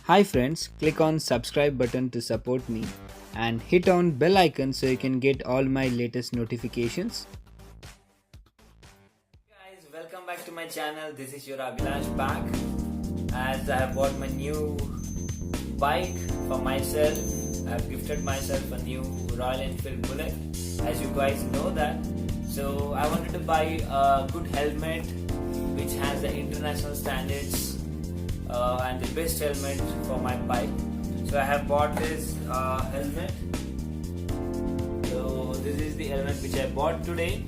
Hi friends, click on subscribe button to support me and hit on bell icon so you can get all my latest notifications. Guys, welcome back to my channel. This is your Abhilash back as I have bought my new bike for myself. I have gifted myself a new Royal Enfield Bullet, as you guys know that. So I wanted to buy a good helmet which has the international standards and the best helmet for my bike. So I have bought this helmet. So this is the helmet which I bought today,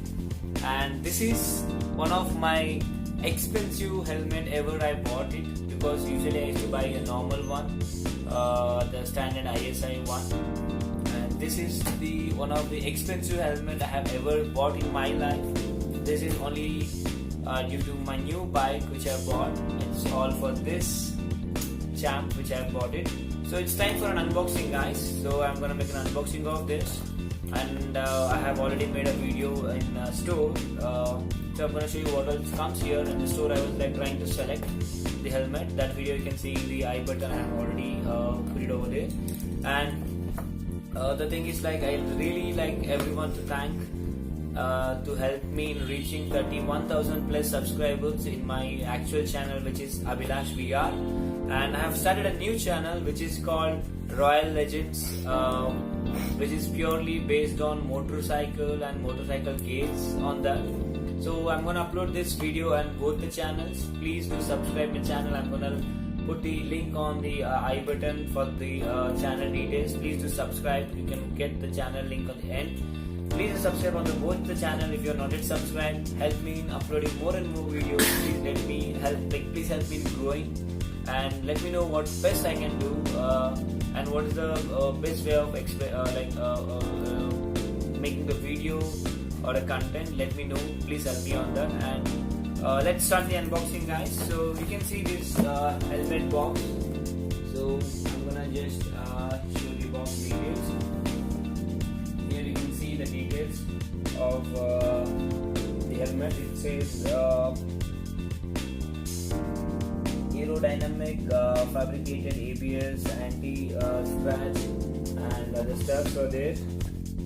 and this is one of my expensive helmet ever I bought it, because usually I used to buy a normal one, the standard ISI one, and this is the one of the expensive helmet I have ever bought in my life. This is only due to my new bike which I bought. It's all for this champ which I bought it. So it's time for an unboxing, guys. So I'm gonna make an unboxing of this, and I have already made a video in store. So I'm gonna show you what else comes here. In the store I was like trying to select the helmet. That video you can see in the I button. I have already put it over there. And the thing is, like, I really like everyone to thank to help me in reaching 31,000 plus subscribers in my actual channel, which is Abhilash V R, and I have started a new channel which is called Royal Legends, which is purely based on motorcycle and motorcycle gates on that. So I'm gonna upload this video on both the channels. Please do subscribe my channel. I'm gonna put the link on the I button for the channel details. Please do subscribe. You can get the channel link on the end. Please subscribe on both the channel if you are not yet subscribed. Help me in uploading more and more videos. Please help me in growing, and let me know what best I can do, and what is the best way of making the video or a content. Let me know. Please help me on that, and let's start the unboxing, guys. So you can see this helmet box. So I'm gonna just show the box details. Here you can see the details of the helmet. It says aerodynamic fabricated ABS, anti-scratch, and other stuff are there.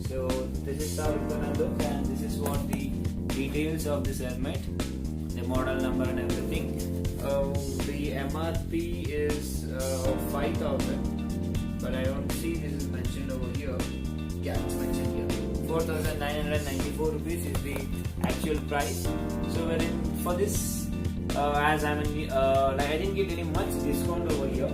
So this is how it's gonna look, and this is what the details of this helmet, the model number and everything. The MRP is 5,000, but I don't see this is mentioned over here. Yeah, it's mentioned here. 4,994 rupees is the actual price. So wherein for this, as I'm in, I didn't get any much discount over here,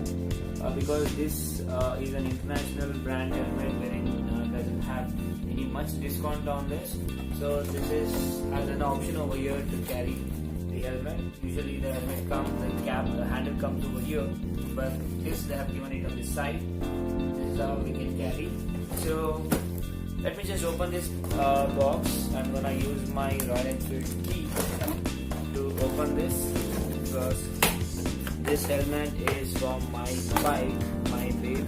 because this is an international brand helmet wherein doesn't have any much discount on this. So this is as an option over here to carry the helmet. Usually the helmet comes, the handle comes over here, but this they have given it on this side. This is how we can carry. So let me just open this box. I'm gonna use my Royal Enfield key to open this, because this helmet is from my bike, my babe.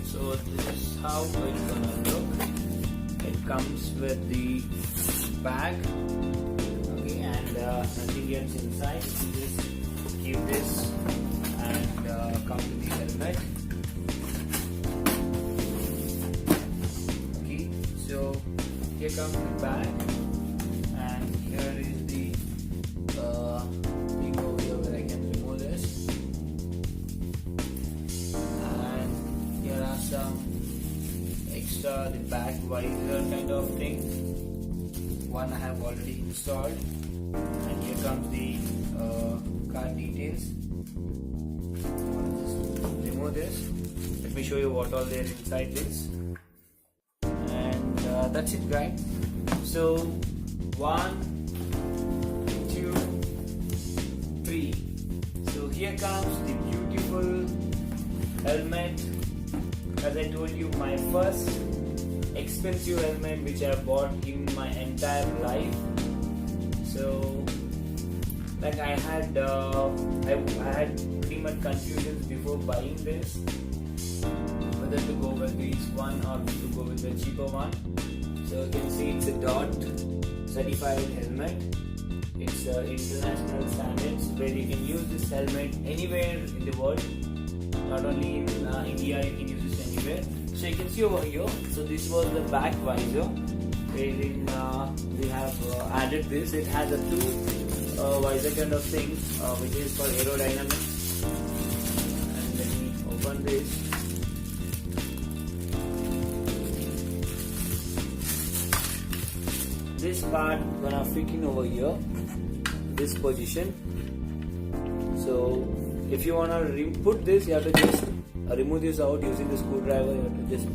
So this is how it's gonna look. It comes with the bag, okay, and nothing else inside. You just keep this and come to the helmet. Okay, so here comes the bag, and here is the thing over here where I can remove this, and here are some extra, the back visor kind of thing. One I have already installed, and here comes the card details. Remove this. Let me show you what all there inside this, and that's it, guys. So 1, 2, 3. So here comes the beautiful helmet. As I told you, my first expensive helmet which I bought in my entire life. So like I had pretty much confusions before buying this, whether to go with this one or to go with the cheaper one. So you can see it's a DOT certified helmet, It's international standards where you can use this helmet anywhere in the world, not only in India. You can use this anywhere. So you can see over here, so this was the back visor wherein we have added this. It has a two visor kind of thing which is for aerodynamics. And let me open this. This part gonna fit in over here, this position. So if you wanna put this, you have to just remove this out using the screwdriver. You have to just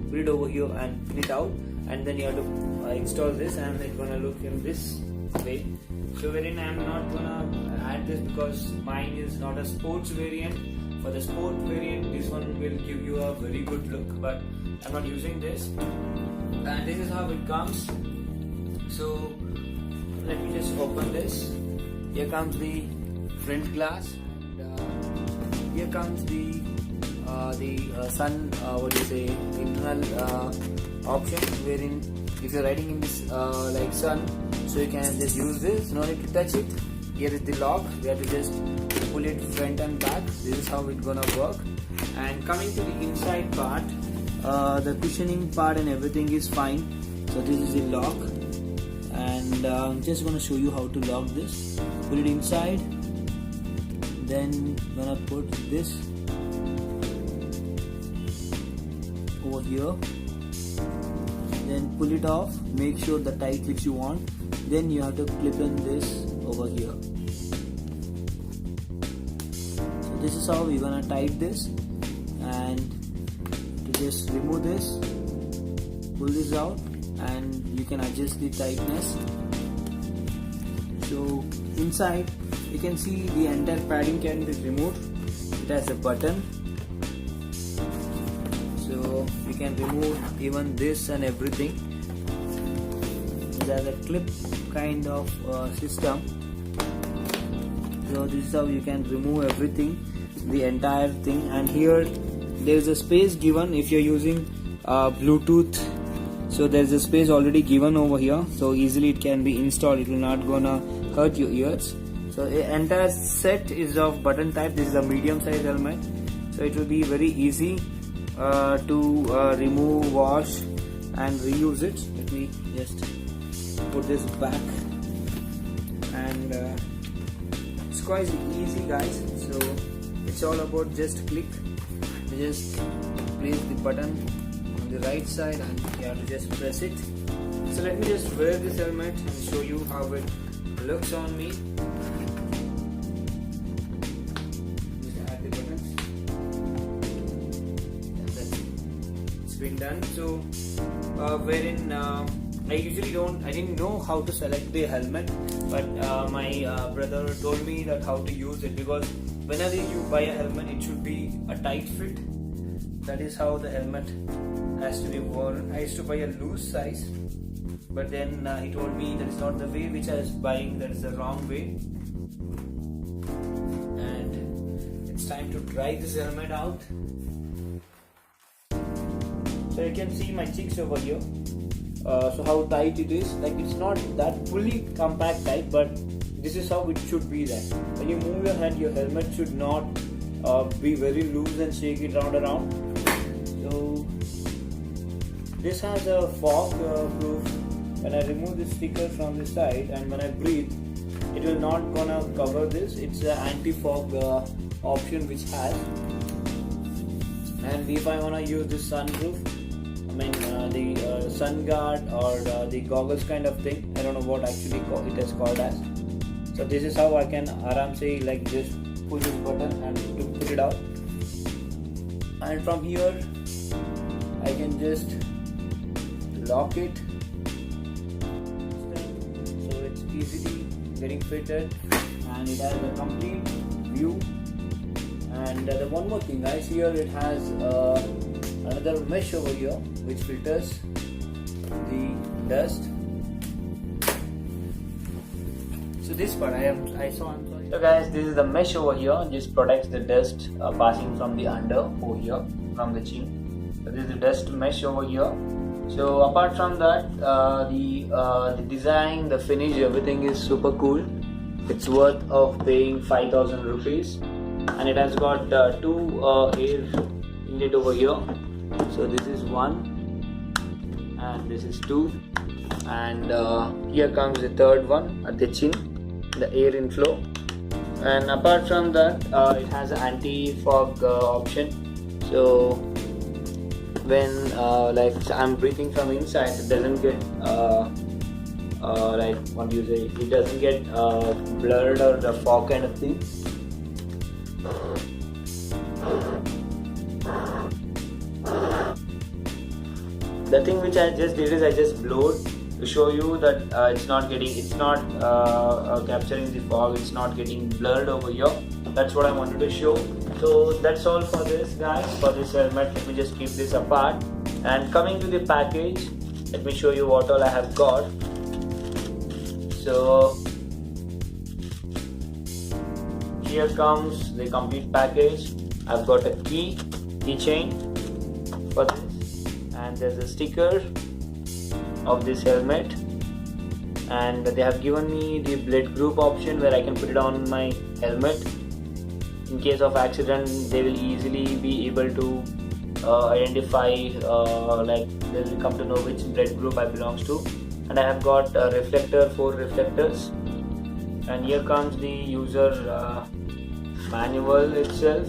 put it over here and pin it out, and then you have to install this, and it's gonna look in this way. So wherein I'm not gonna add this because mine is not a sports variant. For the sport variant, this one will give you a very good look, but I'm not using this. And this is how it comes. So let me just open this. Here comes the front glass. Here comes the sun, internal option, wherein if you're riding in this like sun, so you can just use this, no need to touch it. Here is the lock, we have to just pull it front and back. This is how it's gonna work. And coming to the inside part, the cushioning part and everything is fine. So this is the lock, and I'm just gonna show you how to lock this. Put it inside, then gonna put this over here, then pull it off, make sure the tight which you want, then you have to clip in this over here. So this is how we're gonna tight this. And to just remove this, pull this out, and you can adjust the tightness. So inside you can see the entire padding can be removed. It has a button, so you can remove even this and everything. It has a clip kind of system. So this is how you can remove everything, the entire thing. And here there is a space given if you're using Bluetooth. So there is a space already given over here, so easily it can be installed. It will not gonna hurt your ears. So the entire set is of button type. This is a medium size helmet, so it will be very easy to remove, wash and reuse it. Let me just put this back, and it's quite easy, guys. So it's all about just click, just place the button on the right side and you have to just press it. So let me just wear this helmet and show you how it looks on me. Just add the buttons. It's been done. So wherein I didn't know how to select the helmet, but my brother told me that how to use it, because whenever you buy a helmet, it should be a tight fit. That is how the helmet has to be worn. I used to buy a loose size, but then he told me that is not the way which I was buying, that is the wrong way. And it's time to try this helmet out. So you can see my cheeks over here. So how tight it is, like it's not that fully compact type, but this is how it should be. That when you move your hand, your helmet should not be very loose and shake it round around. So this has a fog proof. When I remove the sticker from the side and when I breathe, it will not gonna cover this. It's an anti-fog option which has. And if I wanna use this sunroof, the sun guard or the goggles kind of thing, I don't know what actually it is called as. So this is how I can say like just push this button and to put it out. And from here I can just lock it. So it's easily getting fitted, and it has a complete view. And the one more thing, guys, here it has another mesh over here which filters the dust. So this part I'm sorry. So guys, this is the mesh over here. This protects the dust passing from the under over here from the chin. So this is the dust mesh over here, So apart from that, the design, the finish, everything is super cool. It's worth of paying 5,000 rupees, and it has got two air inlet over here. So this is one, and this is two, and here comes the third one at the chin, the air inflow. And apart from that, it has an anti-fog option. So when like I'm breathing from inside, it doesn't get like what do you say? It doesn't get blurred or the fog kind of thing. The thing which I just did is I just blowed to show you that it's not capturing the fog. It's not getting blurred over here. That's what I wanted to show. So that's all for this, guys, for this helmet. Let me just keep this apart. And coming to the package, let me show you what all I have got. So here comes the complete package. I've got a keychain for this, and there's a sticker of this helmet, and they have given me the blood group option where I can put it on my helmet. In case of accident, they will easily be able to identify, like they will come to know which blood group I belongs to. And I have got a reflector, 4 reflectors, and here comes the user manual itself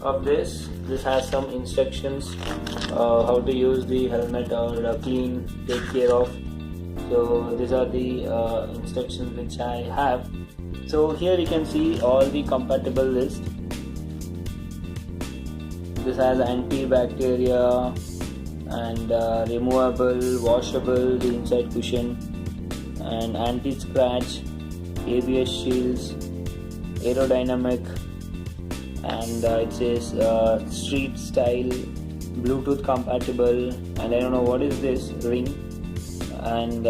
of this. This has some instructions how to use the helmet or clean, take care of. So these are the instructions which I have. So here you can see all the compatible list. This has antibacteria and removable, washable, the inside cushion, and anti-scratch, ABS shields, aerodynamic, and it says street style, Bluetooth compatible, and I don't know what is this ring, and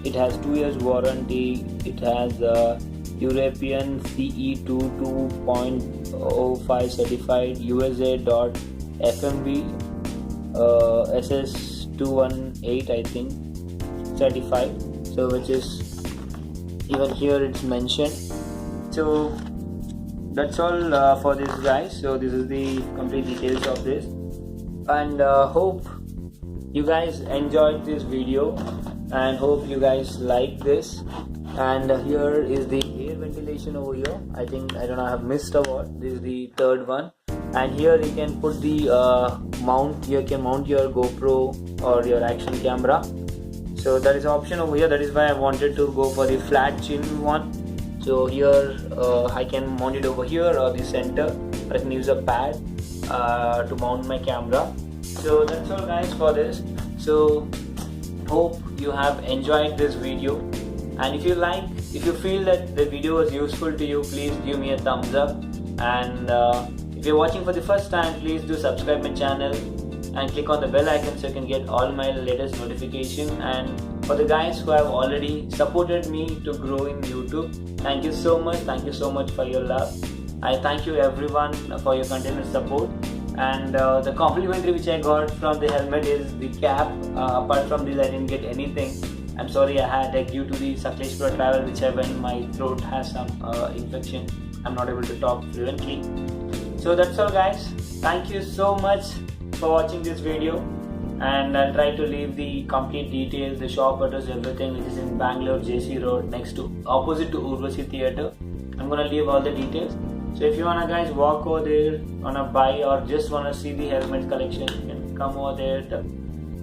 it has 2 years warranty. It has European CE 22.05 certified, USA.FMB SS218 I think certified. So which is, even here it's mentioned. So that's all for this, guys. So this is the complete details of this, and hope you guys enjoyed this video, and hope you guys like this. And here is the air ventilation over here. I don't know, I have missed a word. This is the third one, and here you can put the mount. You can mount your GoPro or your action camera. So that is option over here. That is why I wanted to go for the flat chin one. So here I can mount it over here or the center. I can use a pad to mount my camera. So that's all, guys, for this. So hope you have enjoyed this video, and if you feel that the video was useful to you, please give me a thumbs up. And if you're watching for the first time, please do subscribe my channel and click on the bell icon so you can get all my latest notification. And for the guys who have already supported me to grow in YouTube, thank you so much. Thank you so much for your love. I thank you everyone for your continuous support. And the complimentary which I got from the helmet is the cap. Apart from this, I didn't get anything. I'm sorry, I had, like, due to the Sakleshpura travel which I went, my throat has some infection. I'm not able to talk fluently. So that's all, guys. Thank you so much for watching this video, and I'll try to leave the complete details, the shop address, everything, which is in Bangalore JC Road, opposite to Urvashi Theatre. I'm gonna leave all the details. So if you wanna, guys, walk over there, wanna buy or just wanna see the helmet collection, you can come over there. The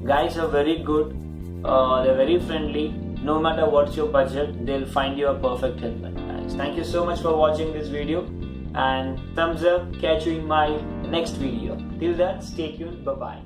guys are very good. They're very friendly. No matter what's your budget, they'll find you a perfect helmet, guys. Thank you so much for watching this video, and thumbs up. Catch you in my next video. Till then, stay tuned. Bye bye.